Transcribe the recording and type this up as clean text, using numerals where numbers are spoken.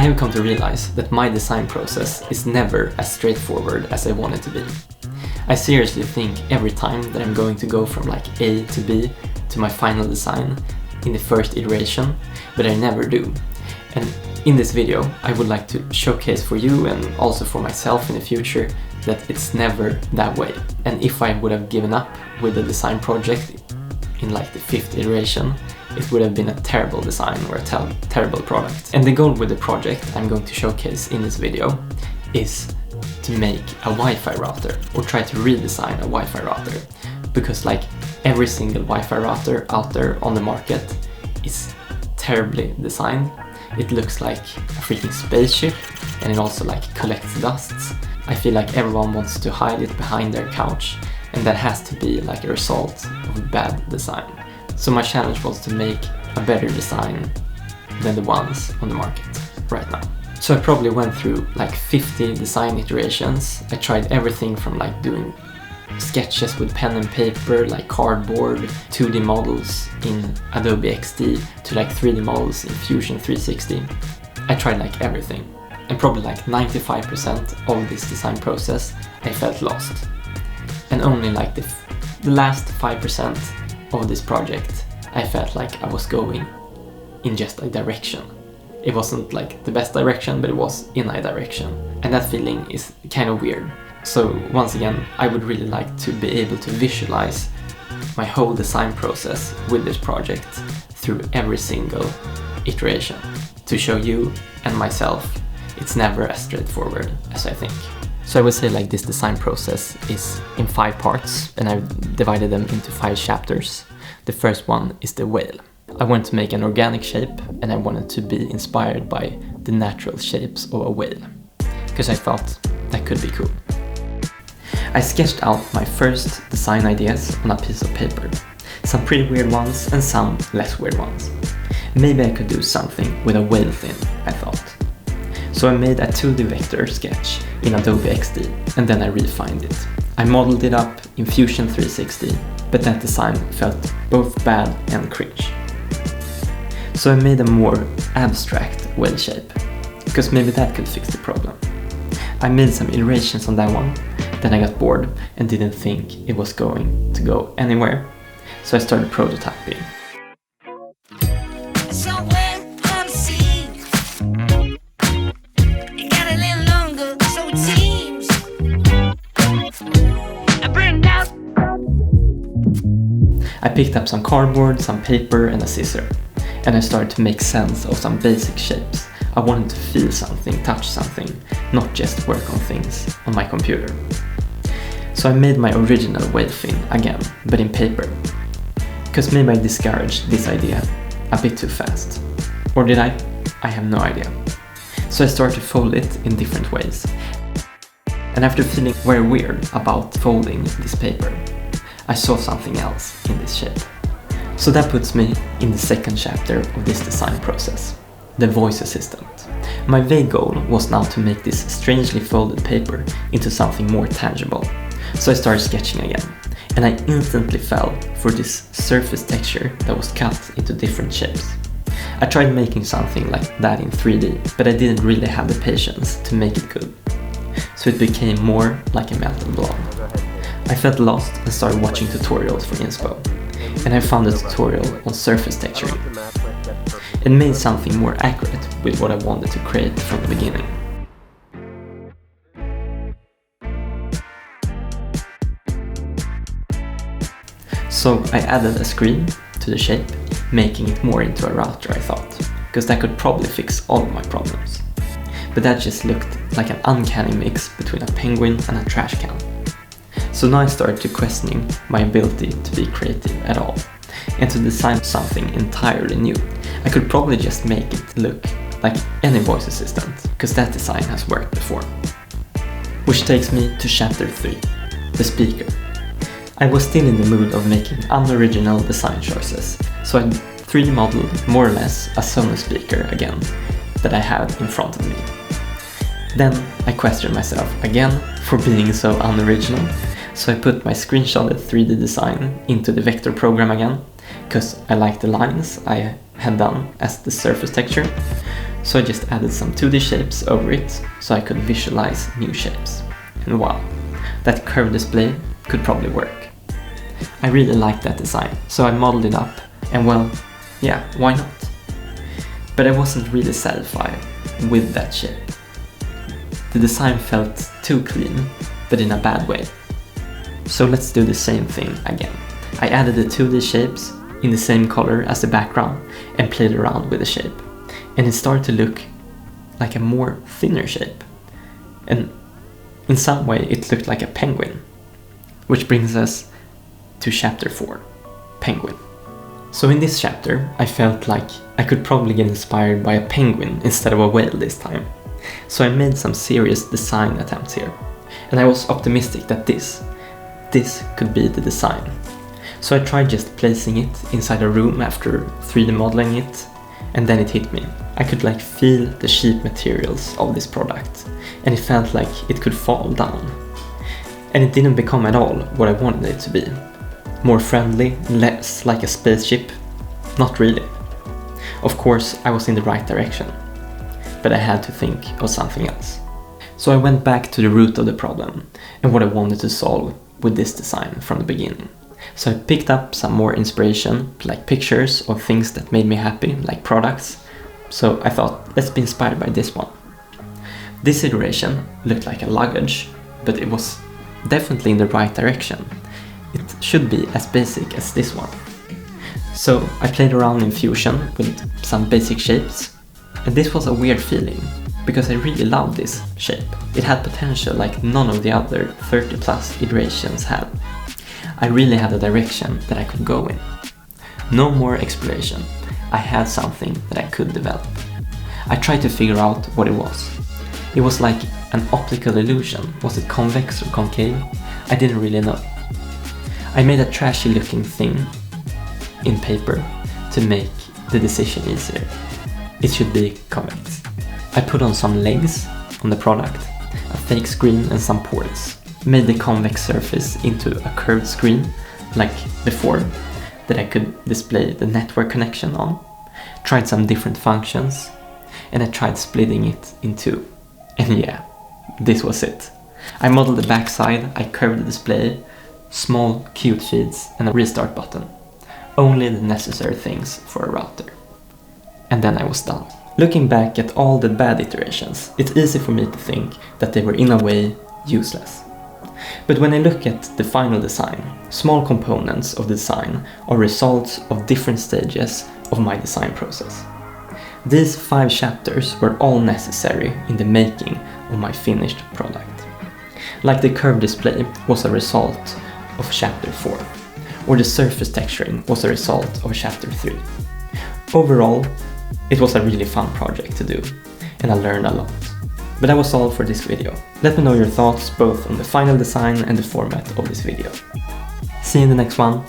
have come to realize that my design process is never as straightforward as I want it to be. I seriously think every time that I'm going to go from like A to B to my final design in the first iteration, but I never do. And in this video, I would like to showcase for you and also for myself in the future that it's never that way. And if I would have given up with the design project in like the 5th iteration, it would have been a terrible design or a terrible product. And the goal with the project I'm going to showcase in this video is to make a Wi-Fi router, or try to redesign a Wi-Fi router, because like every single Wi-Fi router out there on the market is terribly designed. It looks like a freaking spaceship, and it also like collects dusts. I feel like everyone wants to hide it behind their couch, and that has to be like a result of bad design. So my challenge was to make a better design than the ones on the market right now. So I probably went through like 50 design iterations. I tried everything from like doing sketches with pen and paper, like cardboard, 2D models in Adobe XD, to like 3D models in Fusion 360. I tried like everything, and probably like 95% of this design process I felt lost. And only like the last 5% of this project I felt like I was going in just a direction. It wasn't like the best direction, but it was in a direction, and that feeling is kind of weird. So once again, I would really like to be able to visualize my whole design process with this project through every single iteration, to show you and myself it's never as straightforward as I think. So I would say like this design process is in 5 parts, and I've divided them into 5 chapters. The first one is the whale. I wanted to make an organic shape, and I wanted to be inspired by the natural shapes of a whale, because I thought that could be cool. I sketched out my first design ideas on a piece of paper. Some pretty weird ones and some less weird ones. Maybe I could do something with a whale fin, I thought. So I made a 2D vector sketch in Adobe XD, and then I refined it. I modeled it up in Fusion 360, but that design felt both bad and cringe. So I made a more abstract whale shape, because maybe that could fix the problem. I made some iterations on that one, then I got bored and didn't think it was going to go anywhere, so I started prototyping. I picked up some cardboard, some paper and a scissor, and I started to make sense of some basic shapes. I wanted to feel something, touch something, not just work on things on my computer. So I made my original whale fin again, but in paper. Because maybe I discouraged this idea a bit too fast. Or did I? I have no idea. So I started to fold it in different ways. And after feeling very weird about folding this paper, I saw something else in this shape. So that puts me in the second chapter of this design process, the voice assistant. My vague goal was now to make this strangely folded paper into something more tangible. So I started sketching again, and I instantly fell for this surface texture that was cut into different shapes. I tried making something like that in 3D, but I didn't really have the patience to make it good. So it became more like a melted blob. I felt lost and started watching tutorials for inspo, and I found a tutorial on surface texturing. It made something more accurate with what I wanted to create from the beginning. So I added a screen to the shape, making it more into a router, I thought, because that could probably fix all of my problems. But that just looked like an uncanny mix between a penguin and a trash can. So now I started to questioning my ability to be creative at all, and to design something entirely new. I could probably just make it look like any voice assistant, because that design has worked before. Which takes me to chapter 3, the speaker. I was still in the mood of making unoriginal design choices, so I 3D modeled more or less a Sony speaker again that I had in front of me. Then I questioned myself again for being so unoriginal, so I put my screenshotted 3D design into the vector program again, because I liked the lines I had done as the surface texture. So I just added some 2D shapes over it so I could visualize new shapes. And wow, that curved display could probably work. I really liked that design, so I modeled it up, and well, yeah, why not? But I wasn't really satisfied with that shape. The design felt too clean, but in a bad way. So let's do the same thing again. I added the 2D shapes in the same color as the background and played around with the shape. And it started to look like a more thinner shape. And in some way it looked like a penguin. Which brings us to chapter 4, Penguin. So in this chapter I felt like I could probably get inspired by a penguin instead of a whale this time. So I made some serious design attempts here. And I was optimistic that this could be the design. So I tried just placing it inside a room after 3D modeling it, and then it hit me. I could like feel the cheap materials of this product, and it felt like it could fall down. And it didn't become at all what I wanted it to be. More friendly, less like a spaceship. Not really. Of course, I was in the right direction, but I had to think of something else. So I went back to the root of the problem and what I wanted to solve with this design from the beginning. So I picked up some more inspiration, like pictures of things that made me happy, like products. So I thought, let's be inspired by this one. This iteration looked like a luggage, but it was definitely in the right direction. It should be as basic as this one. So I played around in Fusion with some basic shapes, and this was a weird feeling, because I really loved this shape. It had potential like none of the other 30 plus iterations had. I really had a direction that I could go in. No more exploration. I had something that I could develop. I tried to figure out what it was. It was like an optical illusion. Was it convex or concave? I didn't really know. I made a trashy looking thing in paper to make the decision easier. It should be convex. I put on some legs on the product, a fake screen and some ports. Made the convex surface into a curved screen, like before, that I could display the network connection on. Tried some different functions, and I tried splitting it in two. And yeah, this was it. I modeled the backside, I curved the display, small cute feeds and a restart button. Only the necessary things for a router. And then I was done. Looking back at all the bad iterations, it's easy for me to think that they were in a way useless. But when I look at the final design, small components of the design are results of different stages of my design process. These 5 chapters were all necessary in the making of my finished product. Like the curved display was a result of chapter 4, or the surface texturing was a result of chapter 3. Overall, it was a really fun project to do, and I learned a lot. But that was all for this video. Let me know your thoughts both on the final design and the format of this video. See you in the next one.